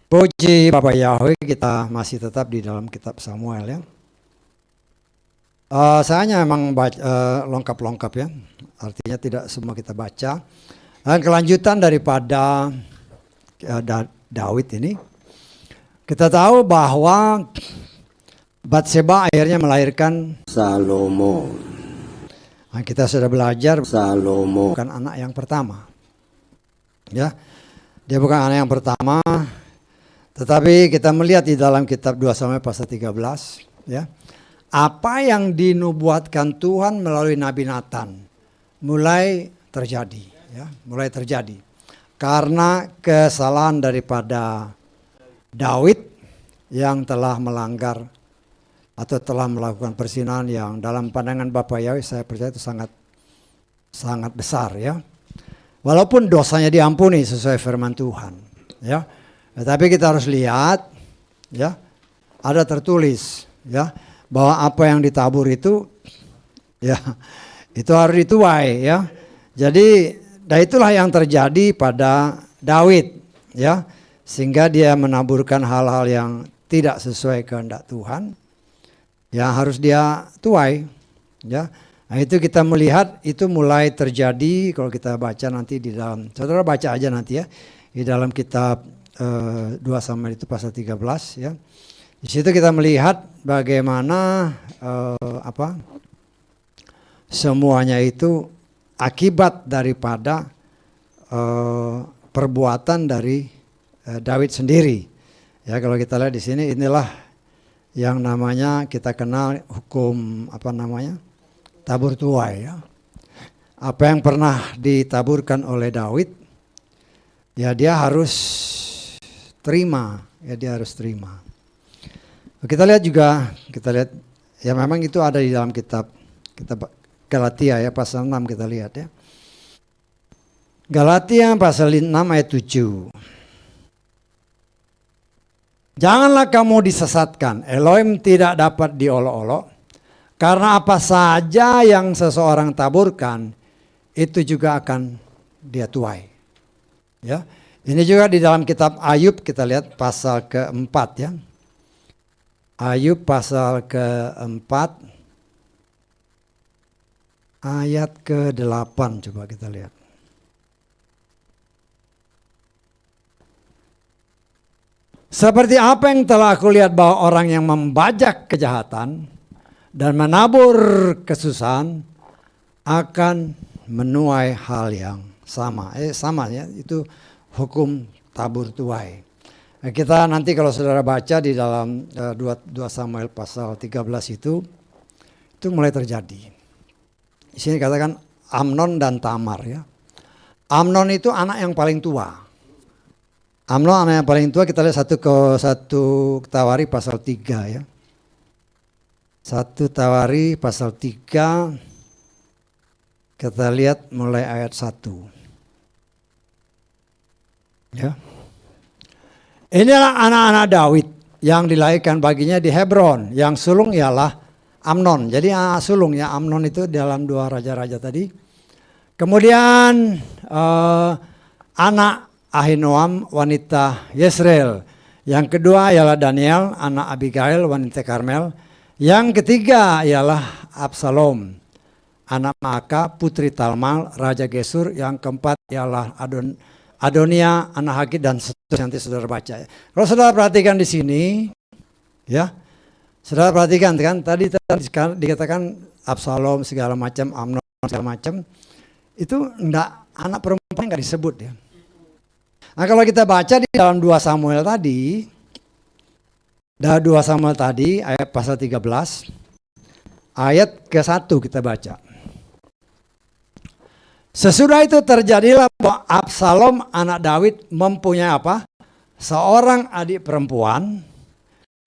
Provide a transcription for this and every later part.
Puji Bapak Yahweh, kita masih tetap di dalam kitab Samuel ya. Saya hanya memang lengkap-lengkap ya, artinya tidak semua kita baca. Dan kelanjutan daripada Daud ini, kita tahu bahwa Batseba akhirnya melahirkan Salomo. Nah, kita sudah belajar Salomo bukan anak yang pertama. Ya. Dia bukan anak yang pertama, tetapi kita melihat di dalam kitab 2 Samuel pasal 13 ya. Apa yang dinubuatkan Tuhan melalui Nabi Nathan mulai terjadi ya, mulai terjadi. Karena kesalahan daripada Daud yang telah melanggar atau telah melakukan perzinahan yang dalam pandangan Bapak Yahweh saya percaya itu sangat besar ya. Walaupun dosanya diampuni sesuai firman Tuhan ya. Tetapi kita harus lihat ya, ada tertulis ya bahwa apa yang ditabur itu ya itu harus dituai ya. Jadi itulah yang terjadi pada Daud ya, sehingga dia menaburkan hal-hal yang tidak sesuai kehendak Tuhan yang harus dia tuai ya. Nah, itu kita melihat itu mulai terjadi kalau kita baca nanti di dalam, saudara baca aja nanti ya di dalam kitab 2 Samuel itu pasal 13 ya. Di situ kita melihat bagaimana semuanya itu akibat daripada perbuatan dari Daud sendiri. Ya, kalau kita lihat di sini inilah yang namanya kita kenal hukum tabur tuai ya. Apa yang pernah ditaburkan oleh Daud ya dia harus terima ya, dia harus terima. Kita lihat juga, ya memang itu ada di dalam kitab Galatia ya pasal 6 kita lihat ya. Galatia pasal 6 ayat 7. Janganlah kamu disesatkan, Elohim tidak dapat diolok-olok, karena apa saja yang seseorang taburkan itu juga akan dia tuai. Ya. Ini juga di dalam kitab Ayub kita lihat pasal keempat ya. Ayub pasal keempat ayat ke-8 coba kita lihat. Seperti apa yang telah aku lihat bahwa orang yang membajak kejahatan dan menabur kesusahan akan menuai hal yang sama. Sama ya, itu hukum tabur tuai. Kita nanti kalau saudara baca di dalam 2 Samuel pasal 13 itu mulai terjadi. Di sini katakan Amnon dan Tamar ya. Amnon itu anak yang paling tua. Amnon anak yang paling tua, kita lihat 1 Tawari pasal 3 ya. 1 Tawari pasal 3 kita lihat mulai ayat 1. Ya. Inilah anak-anak Daud yang dilahirkan baginya di Hebron, yang sulung ialah Amnon. Jadi anak sulung ya, Amnon itu dalam 2 raja-raja tadi. Kemudian anak Ahinoam wanita Yesreel. Yang kedua ialah Daniel anak Abigail wanita Karmel. Yang ketiga ialah Absalom anak Maaka putri Talmal raja Gesur. Yang keempat ialah Adonia anak Hagit dan seterusnya, nanti saudara baca ya. Kalau saudara perhatikan di sini ya. Saudara perhatikan kan tadi dikatakan Absalom segala macam, Amnon segala macam. Itu enggak, anak perempuan enggak disebut ya. Nah, kalau kita baca di dalam 2 Samuel tadi, 2 Samuel tadi ayat pasal 13 ayat ke-1 kita baca. Sesudah itu terjadilah bahwa Absalom anak Daud mempunyai apa? Seorang adik perempuan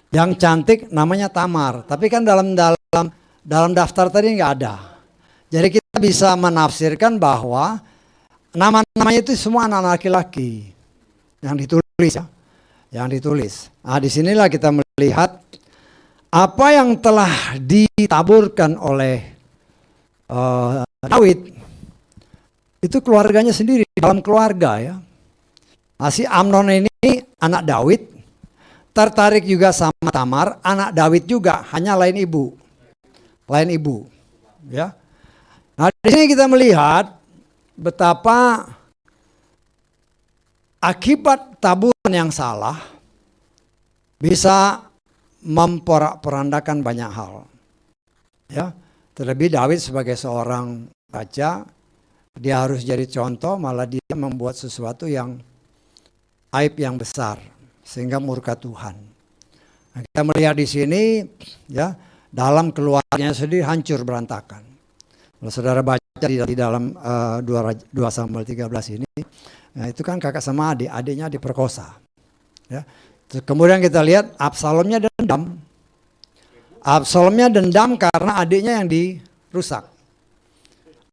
yang cantik namanya Tamar. Tapi kan dalam daftar tadi nggak ada. Jadi kita bisa menafsirkan bahwa nama-namanya itu semua anak laki-laki yang ditulis ya. Yang ditulis. Nah, disinilah kita melihat apa yang telah ditaburkan oleh Daud. Itu keluarganya sendiri dalam keluarga ya. Si Amnon ini anak Daud, tertarik juga sama Tamar, anak Daud juga, hanya lain ibu. Lain ibu, ya. Nah, di sini kita melihat betapa akibat taburan yang salah bisa memporak-porandakan banyak hal. Ya, terlebih Daud sebagai seorang raja, dia harus jadi contoh, malah dia membuat sesuatu yang aib yang besar sehingga murka Tuhan. Nah, kita melihat di sini ya, dalam keluarganya sendiri hancur berantakan. Kalau saudara baca di dalam 2 Samuel 13 ini, nah itu kan kakak sama adik, adiknya diperkosa. Ya. Kemudian kita lihat Absalomnya dendam. Absalomnya dendam karena adiknya yang dirusak.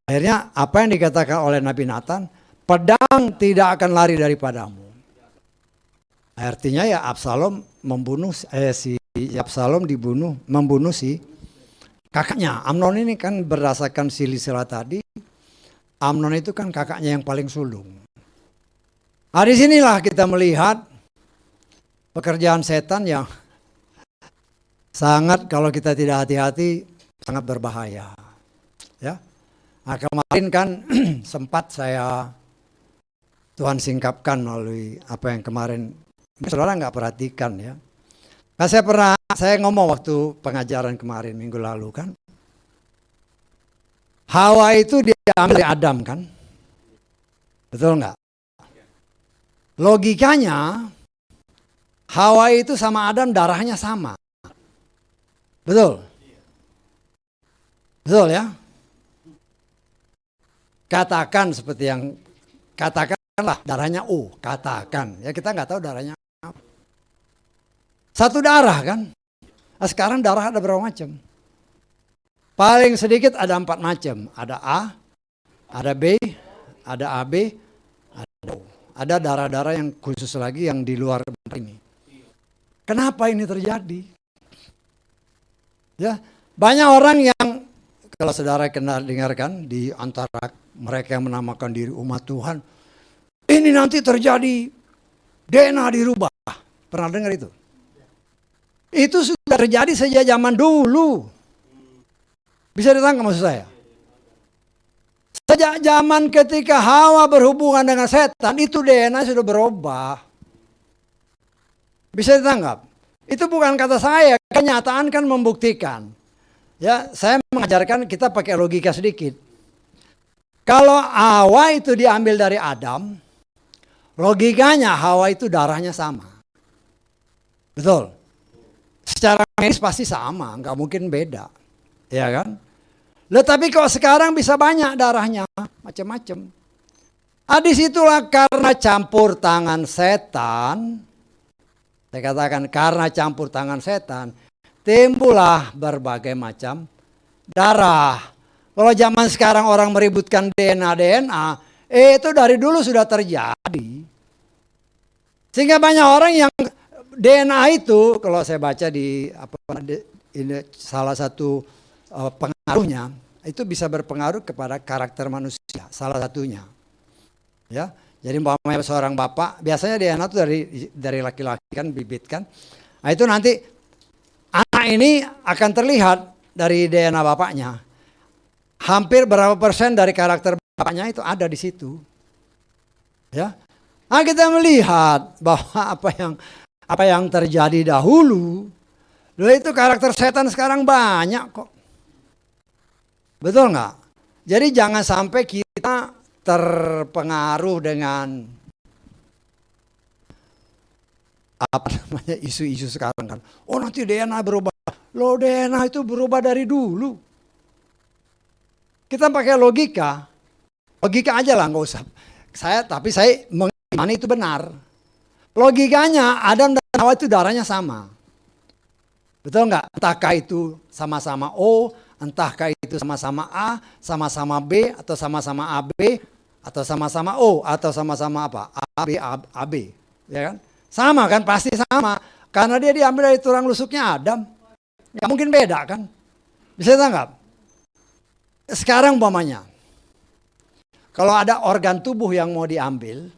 Akhirnya apa yang dikatakan oleh Nabi Nathan, pedang tidak akan lari daripadamu. Artinya ya Absalom membunuh Absalom membunuh si kakaknya. Amnon ini kan berdasarkan silsilah tadi, Amnon itu kan kakaknya yang paling sulung. Nah, disinilah kita melihat pekerjaan setan yang sangat, kalau kita tidak hati-hati, sangat berbahaya. Ya. Nah, kemarin kan sempat Tuhan singkapkan melalui apa yang kemarin saudara nggak perhatikan ya. Nah, saya ngomong waktu pengajaran kemarin minggu lalu kan, Hawa itu diambil dari Adam kan, betul nggak? Logikanya Hawa itu sama Adam darahnya sama, betul? Betul ya? Katakan seperti yang katakanlah darahnya O, katakan ya, kita nggak tahu darahnya. Satu darah kan. Nah, sekarang darah ada berapa macam? Paling sedikit ada 4 macam. Ada A, ada B, ada AB, ada O. Ada darah-darah yang khusus lagi yang di luar ini. Kenapa ini terjadi? Ya, banyak orang yang kalau saudara kenal dengarkan di antara mereka yang menamakan diri umat Tuhan, ini nanti terjadi DNA dirubah. Pernah dengar itu? Itu sudah terjadi sejak zaman dulu. Bisa ditangkap maksud saya? Sejak zaman ketika Hawa berhubungan dengan setan, itu DNA sudah berubah. Bisa ditangkap? Itu bukan kata saya, kenyataan kan membuktikan. Ya, saya mengajarkan kita pakai logika sedikit. Kalau Hawa itu diambil dari Adam, logikanya Hawa itu darahnya sama. Betul? Secara medis pasti sama, nggak mungkin beda, ya kan? Tapi kalau sekarang bisa banyak darahnya, macam-macam. Disitulah karena campur tangan setan, saya katakan karena campur tangan setan, timbullah berbagai macam darah. Kalau zaman sekarang orang meributkan DNA, itu dari dulu sudah terjadi. Sehingga banyak orang yang DNA itu, kalau saya baca di salah satu pengaruhnya, itu bisa berpengaruh kepada karakter manusia, salah satunya. Ya, jadi umpamanya seorang bapak, biasanya DNA itu dari laki-laki kan, bibit kan. Nah, itu nanti anak ini akan terlihat dari DNA bapaknya. Hampir berapa persen dari karakter bapaknya itu ada di situ. Ya. Nah, kita melihat bahwa apa yang terjadi dahulu, itu karakter setan sekarang banyak kok. Betul nggak? Jadi jangan sampai kita terpengaruh dengan apa namanya isu-isu sekarang kan. Oh, nanti DNA berubah. Loh, DNA itu berubah dari dulu. Kita pakai logika aja lah, nggak usah. Tapi saya mengimani itu benar. Logikanya Adam dan Hawa itu darahnya sama. Betul nggak? Entahkah itu sama-sama O, entahkah itu sama-sama A, sama-sama B, atau sama-sama AB, atau sama-sama O, atau sama-sama apa? AB. Ya kan? Sama kan? Pasti sama. Karena dia diambil dari tulang rusuknya Adam. Nggak mungkin beda kan? Bisa ditangkap? Sekarang umpamanya, Kalau ada organ tubuh yang mau diambil,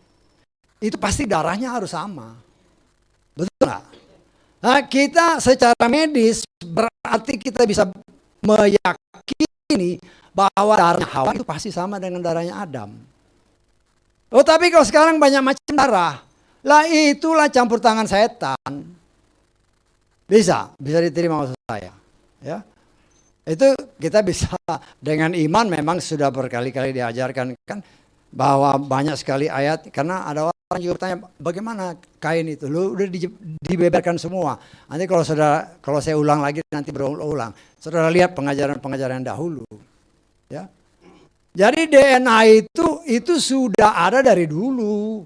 itu pasti darahnya harus sama. Betul nggak? Nah, kita secara medis berarti kita bisa meyakini bahwa darahnya Hawa itu pasti sama dengan darahnya Adam. Oh, tapi kalau sekarang banyak macam darah, lah itulah campur tangan setan. Bisa diterima maksud saya. Ya, itu kita bisa dengan iman memang sudah berkali-kali diajarkan kan bahwa banyak sekali ayat karena ada orang juga bertanya bagaimana kain itu lu udah dibeberkan semua. Nanti kalau saya ulang lagi nanti berulang. Saudara lihat pengajaran dahulu. Ya. Jadi DNA itu sudah ada dari dulu.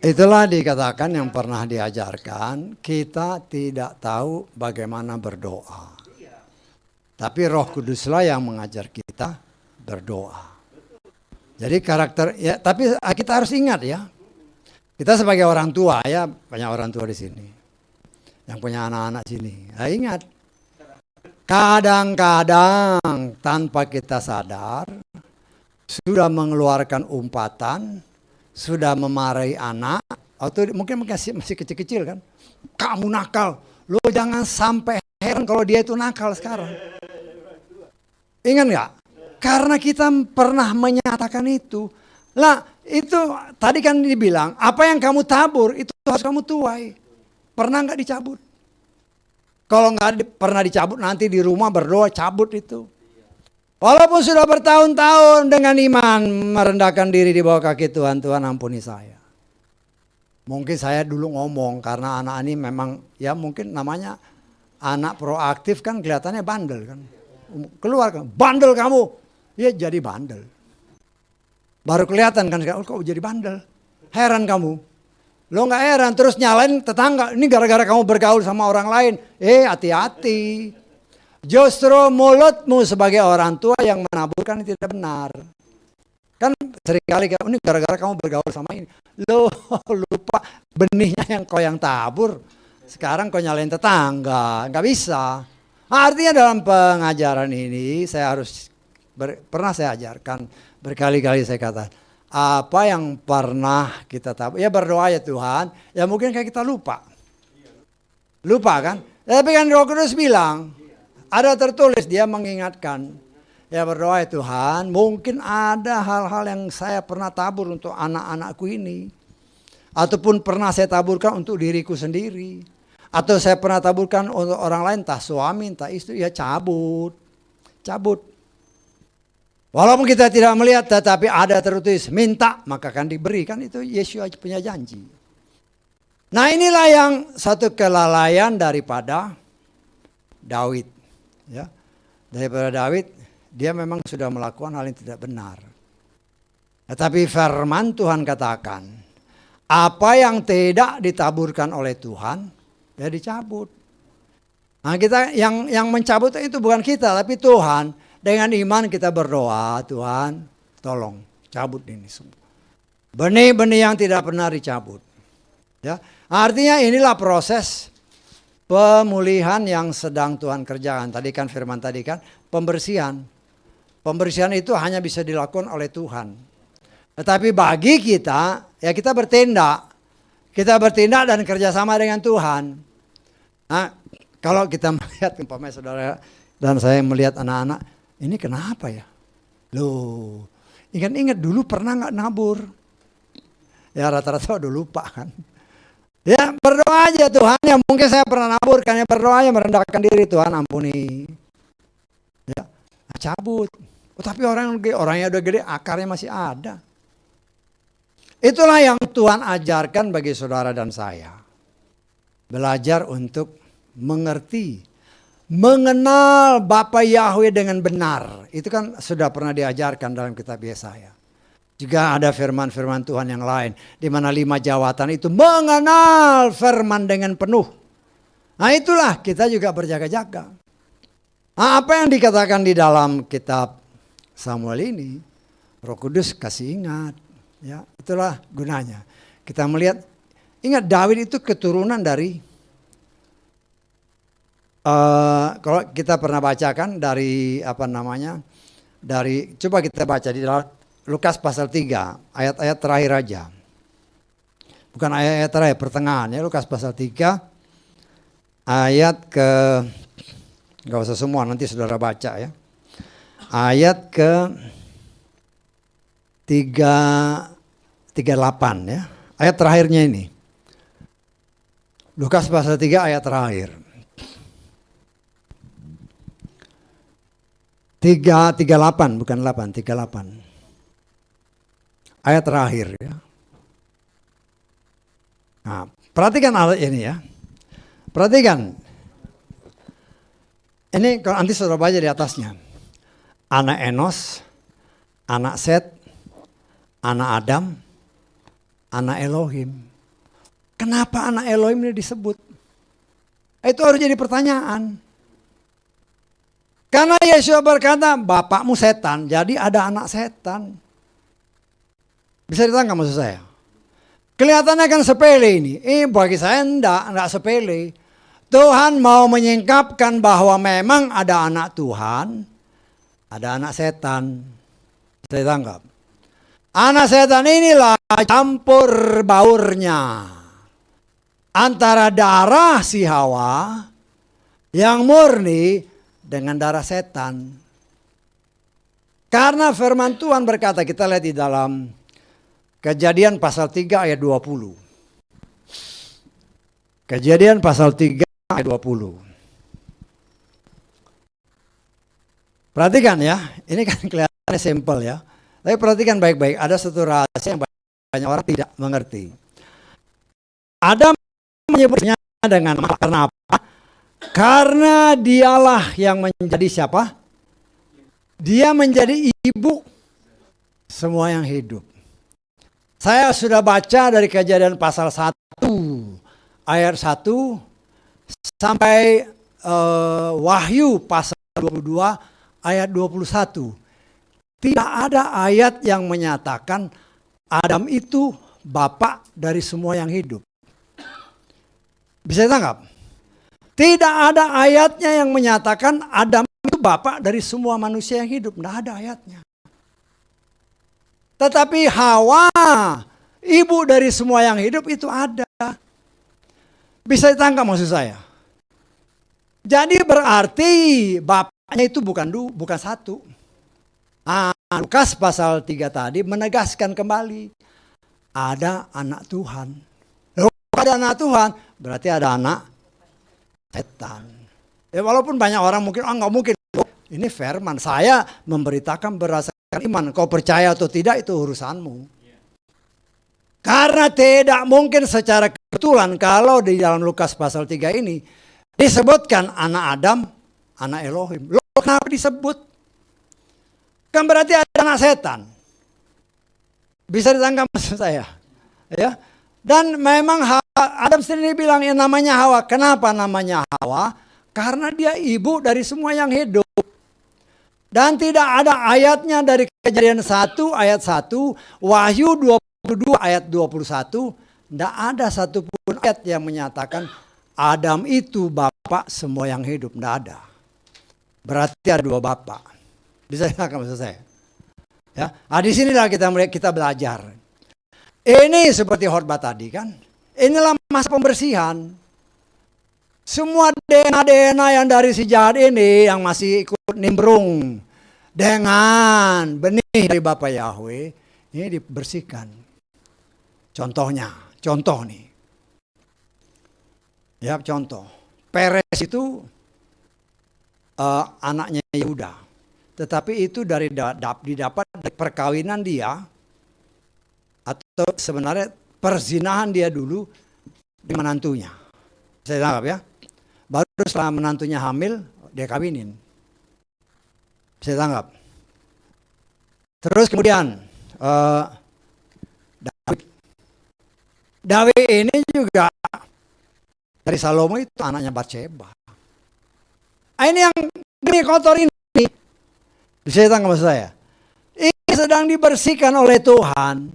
Itulah dikatakan yang pernah diajarkan, kita tidak tahu bagaimana berdoa. Tapi Roh Kuduslah yang mengajar kita berdoa. Jadi ya, tapi kita harus ingat ya. Kita sebagai orang tua ya, banyak orang tua di sini. Yang punya anak-anak sini. Ya, ingat. Kadang-kadang tanpa kita sadar sudah mengeluarkan umpatan, sudah memarahi anak, atau mungkin masih kecil-kecil kan. Kamu nakal, lo jangan sampai heran kalau dia itu nakal sekarang. Ingat nggak? Karena kita pernah menyatakan itu. Lah itu tadi kan dibilang, apa yang kamu tabur itu harus kamu tuai. Pernah nggak dicabut? Kalau nggak pernah dicabut nanti di rumah berdoa cabut itu. Walaupun sudah bertahun-tahun dengan iman merendahkan diri di bawah kaki Tuhan, Tuhan ampuni saya. Mungkin saya dulu ngomong karena anak ini memang ya mungkin namanya anak proaktif kan kelihatannya bandel kan. Keluar kan, bandel kamu. Ya jadi bandel. Baru kelihatan kan, oh, kok jadi bandel. Heran kamu. Lo nggak heran terus nyalain tetangga. Ini gara-gara kamu bergaul sama orang lain. Hati-hati. Justru mulutmu sebagai orang tua yang menaburkan tidak benar. Kan seringkali ini gara-gara kamu bergaul sama ini. Lo lupa benihnya yang tabur. Sekarang kau nyalain tetangga. Nggak bisa. Artinya dalam pengajaran ini saya harus pernah saya ajarkan. Berkali-kali saya katakan. Apa yang pernah kita tabur. Ya berdoa ya Tuhan. Ya mungkin kayak kita lupa. Lupa kan. Tapi kan Roh Kudus bilang. Ada tertulis dia mengingatkan. Ya berdoa ya Tuhan, mungkin ada hal-hal yang saya pernah tabur untuk anak-anakku ini. Ataupun pernah saya taburkan untuk diriku sendiri. Atau saya pernah taburkan untuk orang lain, entah suami, entah istri, ya cabut. Cabut. Walaupun kita tidak melihat tetapi ada tertulis, minta maka akan diberi. Kan itu Yesus punya janji. Nah inilah yang satu kelalaian daripada Daud. Ya, daripada Daud, dia memang sudah melakukan hal yang tidak benar. Tetapi firman Tuhan katakan, apa yang tidak ditaburkan oleh Tuhan, ya dicabut. Nah kita yang mencabut itu bukan kita, tapi Tuhan. Dengan iman kita berdoa, Tuhan, tolong cabut ini semua. Benih-benih yang tidak benar dicabut. Ya, artinya inilah proses pemulihan yang sedang Tuhan kerjakan. Tadi kan firman tadi kan pembersihan. Pembersihan itu hanya bisa dilakukan oleh Tuhan. Tetapi bagi kita, ya kita bertindak. Kita bertindak dan kerjasama dengan Tuhan. Nah, kalau kita melihat umpamanya saudara dan saya melihat anak-anak, ini kenapa ya? Loh, ingat-ingat dulu pernah nggak nabur? Ya rata-rata udah lupa kan. Ya berdoa aja Tuhan, yang mungkin saya pernah nabur, kan ya berdoa aja merendahkan diri, Tuhan ampuni. Ya, cabut. Oh, tapi orangnya udah gede, akarnya masih ada. Itulah yang Tuhan ajarkan bagi saudara dan saya. Belajar untuk mengerti, mengenal Bapa Yahweh dengan benar. Itu kan sudah pernah diajarkan dalam kitab Yesaya. Juga ada firman-firman Tuhan yang lain. Di mana 5 jawatan itu mengenal firman dengan penuh. Nah itulah kita juga berjaga-jaga. Nah, apa yang dikatakan di dalam kitab Samuel ini. Roh Kudus kasih ingat. Ya, itulah gunanya. Kita melihat. Ingat Daud itu keturunan dari. Kalau kita pernah bacakan dari apa namanya. coba kita baca di dalam Lukas pasal 3, ayat-ayat terakhir aja. Bukan ayat-ayat terakhir, pertengahan ya, Lukas pasal 3, ayat nggak usah semua, nanti saudara baca ya. Ayat ke 38 ya, ayat terakhirnya ini. Lukas pasal 3 ayat terakhir. 38 bukan 8, 38. Ayat terakhir ya. Nah, perhatikan ayat ini ya. Perhatikan. Ini kalau nanti saudara baca di atasnya. Anak Enos, anak Set, anak Adam, anak Elohim. Kenapa anak Elohim ini disebut? Itu harus jadi pertanyaan. Karena Yesus berkata, bapakmu setan, jadi ada anak setan. Bisa ditangkap maksud saya? Kelihatannya kan sepele ini. Bagi saya enggak sepele. Tuhan mau menyingkapkan bahwa memang ada anak Tuhan, ada anak setan. Bisa ditangkap? Anak setan inilah campur baurnya antara darah si Hawa yang murni dengan darah setan. Karena firman Tuhan berkata, kita lihat di dalam Kejadian pasal 3 ayat 20. Kejadian pasal 3 ayat 20. Perhatikan ya, ini kan kelihatannya simpel ya. Tapi perhatikan baik-baik, ada satu rahasia yang banyak orang tidak mengerti. Adam menyebutnya dengan nama karena apa? Karena dialah yang menjadi siapa? Dia menjadi ibu semua yang hidup. Saya sudah baca dari Kejadian pasal 1 ayat 1 sampai Wahyu pasal 22 ayat 21. Tidak ada ayat yang menyatakan Adam itu bapak dari semua yang hidup. Bisa ditangkap? Tidak ada ayatnya yang menyatakan Adam itu bapak dari semua manusia yang hidup. Tidak ada ayatnya. Tetapi Hawa, ibu dari semua yang hidup itu ada. Bisa ditangkap maksud saya? Jadi berarti bapaknya itu bukan satu. Lukas pasal 3 tadi menegaskan kembali. Ada anak Tuhan. Kalau ada anak Tuhan, berarti ada anak setan. Ya, walaupun banyak orang mungkin, nggak mungkin. Ini firman, saya memberitakan berdasarkan iman. Kau percaya atau tidak itu urusanmu. Karena tidak mungkin secara kebetulan kalau di dalam Lukas pasal 3 ini disebutkan anak Adam, anak Elohim. Loh, kenapa disebut? Kan berarti ada anak setan. Bisa ditangkap maksud saya. Ya. Dan memang Adam sendiri bilang yang namanya Hawa. Kenapa namanya Hawa? Karena dia ibu dari semua yang hidup. Dan tidak ada ayatnya dari Kejadian 1 ayat 1, Wahyu 22 ayat 21. Tidak ada satupun ayat yang menyatakan Adam itu bapak semua yang hidup. Tidak ada. Berarti ada dua bapak. Bisa ditangkap maksud saya? Ya. Di sinilah kita belajar. Ini seperti khotbah tadi kan. Inilah masa pembersihan. Semua DNA yang dari si jahat ini yang masih ikut nimbrung dengan benih dari Bapa Yahweh ini dibersihkan. Contoh nih. Ya, contoh. Peres itu anaknya Yehuda. Tetapi itu didapat dari perkawinan dia atau sebenarnya perzinahan dia dulu dengan menantunya. Saya tangkap ya. Baru setelah menantunya hamil, dia kawinin. Saya tangkap. Terus kemudian David ini juga dari Salomo itu anaknya Batseba. Ini yang gini kotor ini. Saya tangkap maksud saya. Ini sedang dibersihkan oleh Tuhan.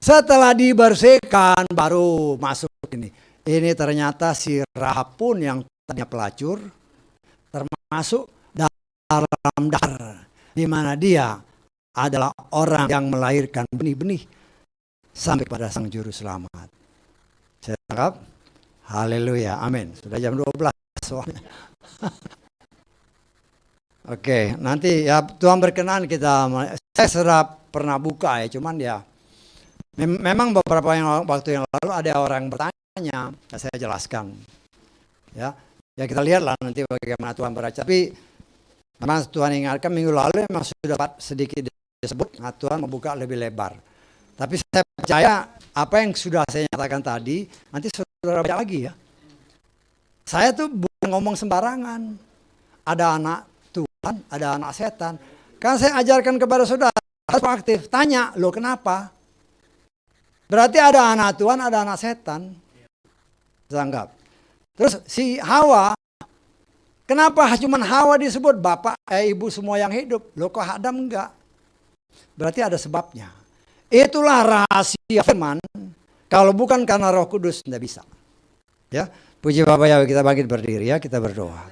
Setelah dibersihkan baru masuk ini. Ini ternyata si Rahab pun yang tadinya pelacur termasuk dalam daftar di mana dia adalah orang yang melahirkan benih-benih sampai pada Sang Juru Selamat. Saya tangkap? Haleluya, amin. Sudah jam 12 soalnya. Oke, nanti ya Tuhan berkenan kita, saya sudah pernah buka ya, cuman ya memang beberapa waktu yang lalu ada orang bertanya, ya saya jelaskan. Ya kita lihatlah nanti bagaimana Tuhan berbicara. Tapi memang Tuhan ingatkan minggu lalu memang sudah sedikit disebut, nah Tuhan membuka lebih lebar. Tapi saya percaya apa yang sudah saya nyatakan tadi, nanti saudara baca lagi ya. Saya tuh bukan ngomong sembarangan. Ada anak Tuhan, ada anak setan. Kan saya ajarkan kepada saudara, harus aktif. Tanya, lo kenapa? Berarti ada anak Tuhan, ada anak setan. Anggap. Terus si Hawa, kenapa cuma Hawa disebut bapak, ibu semua yang hidup? Lo kok Adam enggak? Berarti ada sebabnya. Itulah rahasia firman. Kalau bukan karena Roh Kudus, tidak bisa. Ya, puji Bapak Yahweh, kita bangkit berdiri ya, kita berdoa.